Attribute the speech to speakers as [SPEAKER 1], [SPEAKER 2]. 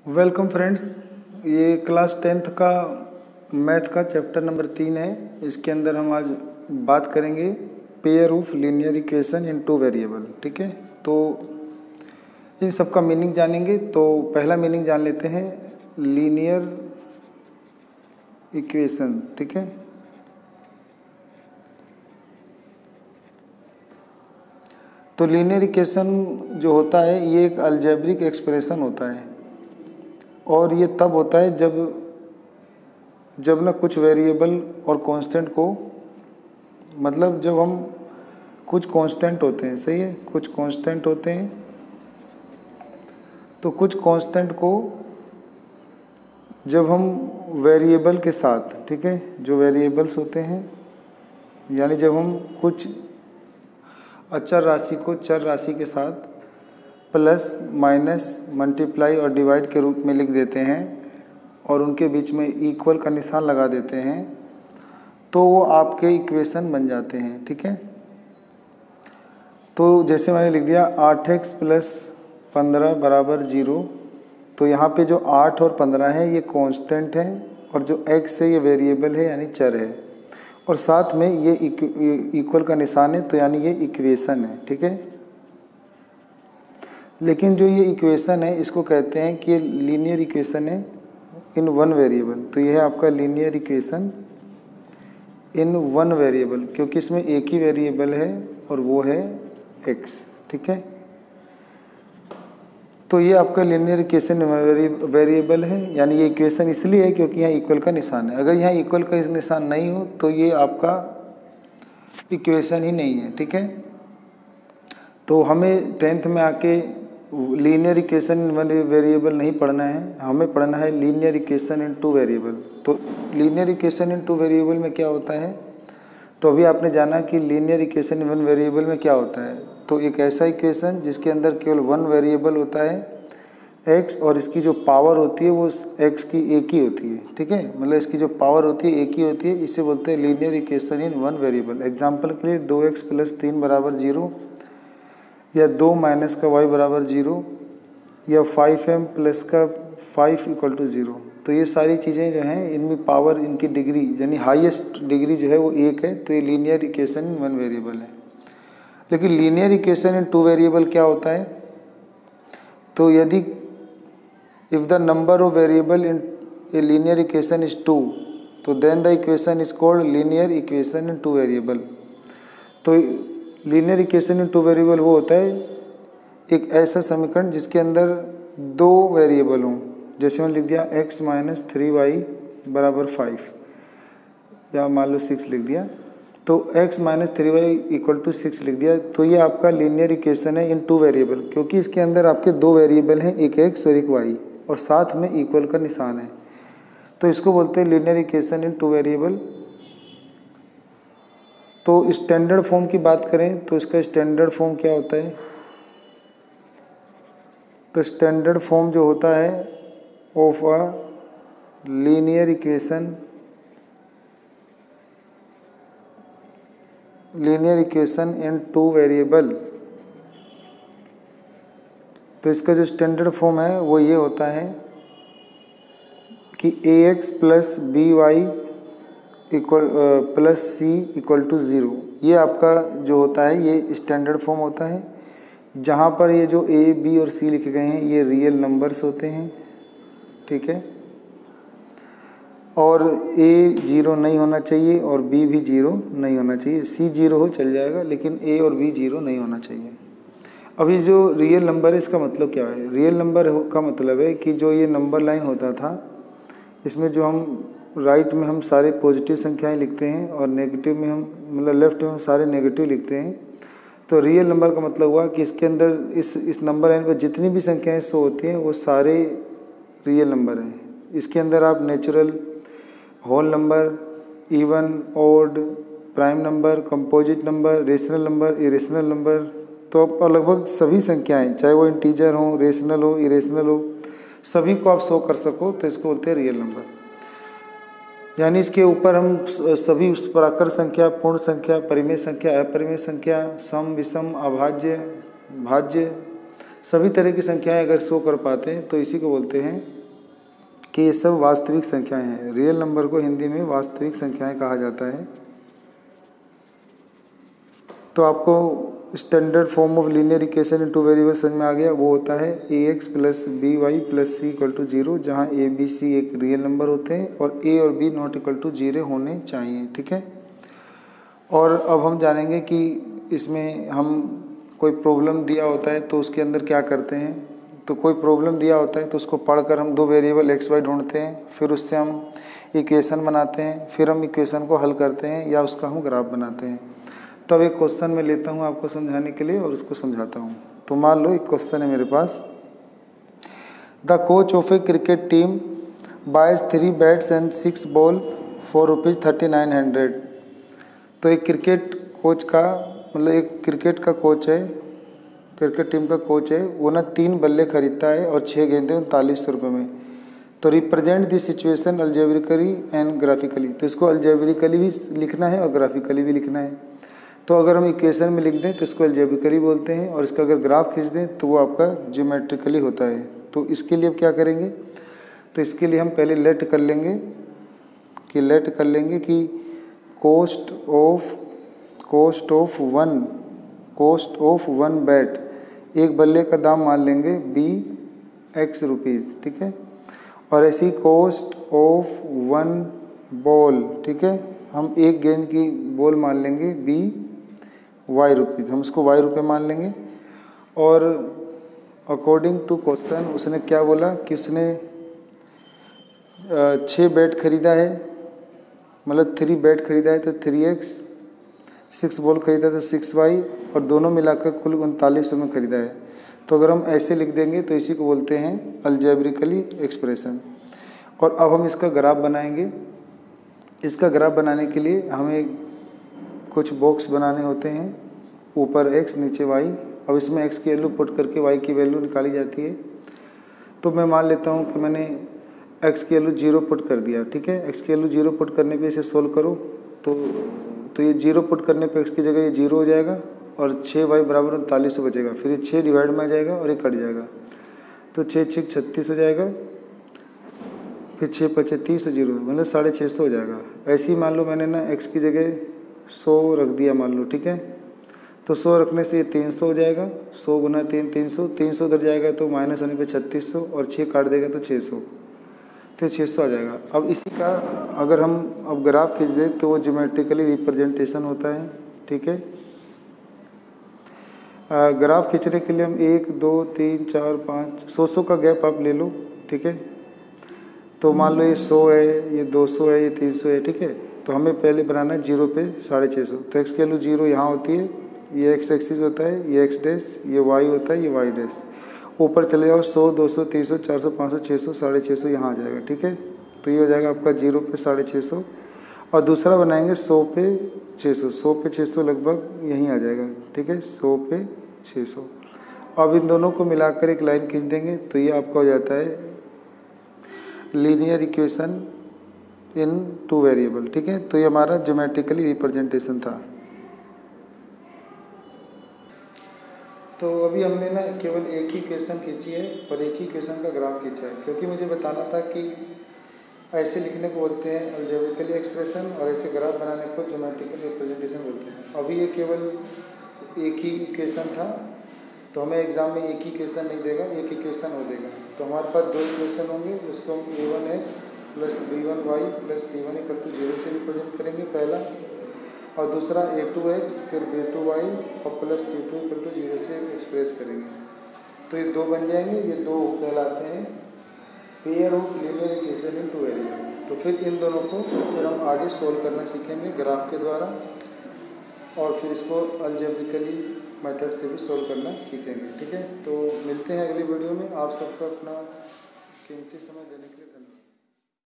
[SPEAKER 1] Welcome friends. ये class 10th का math का चैप्टर नंबर 3 है। इसके अंदर हम आज बात करेंगे pair of linear equation in two variable. ठीक है, तो इन सब का मीनिंग जानेंगे। तो पहला मीनिंग जान लेते हैं लीनियर इक्वेशन। ठीक है, तो लीनियर इक्वेशन जो होता है ये एक अलजेब्रिक एक्सप्रेशन होता है, और ये तब होता है जब ना कुछ वेरिएबल और कांस्टेंट को, मतलब जब हम कुछ कांस्टेंट होते हैं, सही है, कुछ कांस्टेंट होते हैं, तो कुछ कांस्टेंट को जब हम वेरिएबल के साथ, ठीक है, जो वेरिएबल्स होते हैं, यानी जब हम कुछ अचर राशि को चर राशि के साथ प्लस माइनस मल्टीप्लाई और डिवाइड के रूप में लिख देते हैं और उनके बीच में इक्वल का निशान लगा देते हैं, तो वो आपके इक्वेशन बन जाते हैं। ठीक है, तो जैसे मैंने लिख दिया 8x प्लस 15 बराबर 0, तो यहाँ पे जो 8 और 15 है ये कांस्टेंट है, और जो x है ये वेरिएबल है यानी चर है, और साथ में ये इक्वल का निशान है, तो यानी ये इक्वेशन है। ठीक है, लेकिन जो ये इक्वेशन है इसको कहते हैं कि ये लीनियर इक्वेशन है इन वन वेरिएबल। तो ये है आपका linear equation in one variable, क्योंकि इसमें एक ही वेरिएबल है और वो है x। ठीक है, तो ये आपका लीनियर इक्वेशन वेरिएबल है, यानी ये इक्वेशन इसलिए है क्योंकि यहाँ इक्वल का निशान है। अगर यहाँ इक्वल का निशान नहीं हो तो ये आपका इक्वेशन ही नहीं है। ठीक है, तो हमें 10th में आके linear equation in one variable नहीं पढ़ना है, हमें पढ़ना है linear equation in two variable. तो linear equation in two variable में क्या होता है, तो अभी आपने जाना कि linear equation in one variable में क्या होता है। तो एक ऐसा इक्वेशन जिसके अंदर केवल वन वेरिएबल होता है x, और इसकी जो पावर होती है वो x की एक ही होती है। ठीक है, मतलब इसकी जो पावर होती है एक ही होती है, इसे बोलते हैं linear equation in one variable. Example के लिए 2x प्लस 3 बराबर 0, या 2 माइनस का y बराबर 0, या 5m प्लस का 5 इक्वल टू 0। तो ये सारी चीज़ें जो हैं इनमें पावर, इनकी डिग्री यानी हाईएस्ट डिग्री जो है वो एक है, तो ये linear equation in one variable है। लेकिन linear equation in two variable क्या होता है, तो यदि if the number of variable in a linear equation is 2, तो then the equation is called linear equation in two variable. तो linear equation in two variable वो होता है एक ऐसा समीकरण जिसके अंदर दो वेरिएबल हों। जैसे मैंने लिख दिया x माइनस 3y बराबर 5, या मान लो 6 लिख दिया, तो x minus 3y equal to 6 लिख दिया, तो ये आपका लीनियर इक्वेशन है इन टू वेरिएबल, क्योंकि इसके अंदर आपके दो वेरिएबल हैं, एक x और एक y, और साथ में इक्वल का निशान है, तो इसको बोलते हैं linear equation in two variable. तो स्टैंडर्ड फॉर्म की बात करें तो इसका स्टैंडर्ड फॉर्म क्या होता है, तो स्टैंडर्ड फॉर्म जो होता है of a linear equation in two variable, तो इसका जो स्टैंडर्ड फॉर्म है वो ये होता है कि ax plus b y equal plus c equal to 0। ये आपका जो होता है ये स्टैंडर्ड फॉर्म होता है, जहाँ पर ये जो a, b और c लिखे गए हैं ये रियल नंबर्स होते हैं। ठीक है, और a 0 नहीं होना चाहिए और b भी 0 नहीं होना चाहिए, c 0 हो चल जाएगा, लेकिन a और b 0 नहीं होना चाहिए। अभी जो रियल नंबर है इसका मतलब क्या है, रियल नंबर का मतलब है कि जो ये नंबर लाइन होता था इसमें जो हम राइट में हम सारे पॉजिटिव संख्याएं लिखते हैं और नेगेटिव में हम, मतलब लेफ्ट में हम सारे नेगेटिव लिखते हैं, तो रियल नंबर का मतलब हुआ कि इसके अंदर इस नंबर लाइन पर जितनी भी संख्याएं शो होती हैं वो सारे रियल नंबर हैं। इसके अंदर आप natural, whole number, even, odd, prime number, composite number, rational number, irrational number, तो अब लगभग सभी संख्याएं, चाहे वो इंटीजर हो, रेशनल हो, इरेशनल हो, सभी को आप शो कर सको, तो इसको बोलते हैं रियल नंबर। यानी इसके ऊपर हम सभी प्राकृत संख्या, पूर्ण संख्या, परिमेय संख्या, अपरिमेय संख्या, सम, विषम, अभाज्य, भाज्य, सभी तरह की संख्याएं अगर शो कर पाते हैं तो इसी को बोलते हैं कि ये सब वास्तविक संख्याएं हैं। रियल नंबर को हिंदी में वास्तविक संख्याएं कहा जाता है। तो आपको standard form of linear equation in two variable समझ में आ गया। वो होता है ax plus b y plus c equal to 0, जहाँ ए बी सी एक रियल नंबर होते हैं और a और b नॉट इक्वल टू 0 होने चाहिए, ठीक है। और अब हम जानेंगे कि इसमें हम कोई प्रॉब्लम दिया होता है तो उसके अंदर क्या करते हैं। तो कोई प्रॉब्लम दिया होता है तो उसको पढ़कर हम दो वेरिएबल एक्स वाई ढूंढते हैं, फिर उससे हम इक्वेशन बनाते हैं, फिर हम इक्वेशन को हल करते हैं या उसका हम ग्राफ बनाते हैं। तब एक क्वेश्चन मैं लेता हूँ आपको समझाने के लिए और उसको समझाता हूँ। तो मान लो एक क्वेश्चन है मेरे पास, the coach of a cricket team buys 3 bats and 6 ball for ₹3900। तो एक क्रिकेट कोच का मतलब एक क्रिकेट का कोच है, क्रिकेट टीम का कोच है, वो ना 3 बल्ले खरीदता है और 6 गेंदें 3900 रुपये में। तो represent this situation algebraically and graphically. तो इसको अल्जेब्रिकली भी लिखना है और ग्राफिकली भी लिखना है। तो अगर हम इक्वेशन में लिख दें तो इसको अल्जेब्रिकली बोलते हैं, और इसका अगर ग्राफ खींच दें तो वो आपका ज्योमेट्रिकली होता है। तो इसके लिए अब क्या करेंगे, तो इसके लिए हम पहले लेट कर लेंगे कि कोस्ट ऑफ वन बैट, एक बल्ले का दाम मान लेंगे x रुपीज़, ठीक है। और ऐसी कोस्ट ऑफ वन बॉल, ठीक है, हम एक गेंद की बॉल मान लेंगे y रुपीज़, हम उसको y रुपये मान लेंगे। और अकॉर्डिंग टू क्वेश्चन उसने क्या बोला कि उसने 6 बैट खरीदा है, मतलब 3 बैट खरीदा है तो 3x, 6 बॉल खरीदा तो 6y, और दोनों मिलाकर कुल 3900 में खरीदा है। तो अगर हम ऐसे लिख देंगे तो इसी को बोलते हैं अल्जेब्रिकली एक्सप्रेशन। और अब हम इसका ग्राफ बनाएंगे। इसका ग्राफ बनाने के लिए हमें कुछ बॉक्स बनाने होते हैं, ऊपर x नीचे y। अब इसमें x की वैल्यू पुट करके y की वैल्यू निकाली जाती है। तो मैं मान लेता हूँ कि मैंने x की वैल्यू 0 पुट कर दिया, ठीक है। x की वैल्यू 0 पुट करने पे इसे सोल्व करो तो ये 0 पुट करने पे x की जगह ये 0 हो जाएगा और 6y बराबर 3900 बचेगा। फिर ये 6 डिवाइड में आ जाएगा और ये कट जाएगा, तो 6 6 36 हो जाएगा, फिर 6 5 30 0, मतलब 650 हो जाएगा। ऐसे ही मान लो मैंने ना x की जगह 100 रख दिया मान लो, ठीक है। तो 100 रखने से ये 300 हो जाएगा, 100 गुना 3 300, 300 उधर जाएगा तो माइनस होने पे 3600, और 6 काट देगा तो 600, तो 600 आ जाएगा। अब इसी का अगर हम अब ग्राफ खींच दें तो वो ज्योमेट्रिकली रिप्रेजेंटेशन होता है, ठीक है। ग्राफ खींचने के लिए हम 1 2 3 4 5 100 का गैप आप ले लो, ठीक है। तो मान लो ये 100 है, ये 200 है, ये 300 है, ठीक है। तो हमें पहले बनाना है 0 पे 650। तो x की वैल्यू 0 यहाँ होती है, ये x एक्सिस होता है, ये x डैश, ये y होता है, ये y डैश। ऊपर चले जाओ 100 200 300 400 500 600 650 यहाँ आ जाएगा, ठीक है। तो ये हो जाएगा आपका 0 पे 650। और दूसरा बनाएंगे 100 पे 600, 100 पे 600 लगभग यहीं आ जाएगा, ठीक है, 100 पे 600। अब इन दोनों को मिलाकर एक लाइन खींच देंगे तो ये आपका हो जाता है लीनियर इक्वेशन इन 2 वेरिएबल, ठीक है। तो ये हमारा ज्योमेट्रिकली रिप्रेजेंटेशन था। तो अभी हमने ना केवल एक ही इक्वेशन खींची है और एक ही इक्वेशन का ग्राफ खींचा है, क्योंकि मुझे बताना था कि ऐसे लिखने को बोलते हैं अल्जेब्रिकली एक्सप्रेशन और ऐसे ग्राफ बनाने को ज्योमेट्रिकल रिप्रेजेंटेशन बोलते हैं। अभी ये केवल एक ही इक्वेशन था, तो हमें एग्जाम में एक ही इक्वेशन नहीं देगा, एक इक्वेशन वो देगा। तो हमारे पास 2 इक्वेशन होंगे, उसको हम a1x plus b1y plus c1 equal to 0 से रिप्रेजेंट करेंगे पहला, और दूसरा a2x फिर b2y और प्लस c2 इक्वल टू 0 से एक्सप्रेस करेंगे। तो ये 2 बन जाएंगे, ये 2 कहलाते हैं pair of linear equation in 2 variable. तो फिर इन दोनों को फिर हम आगे सोल्व करना सीखेंगे ग्राफ के द्वारा, और फिर इसको अल्जेब्रिकली मेथड से भी सोल्व करना सीखेंगे, ठीक है। तो मिलते हैं अगली वीडियो में। आप सबका अपना कीमती समय देने के लिए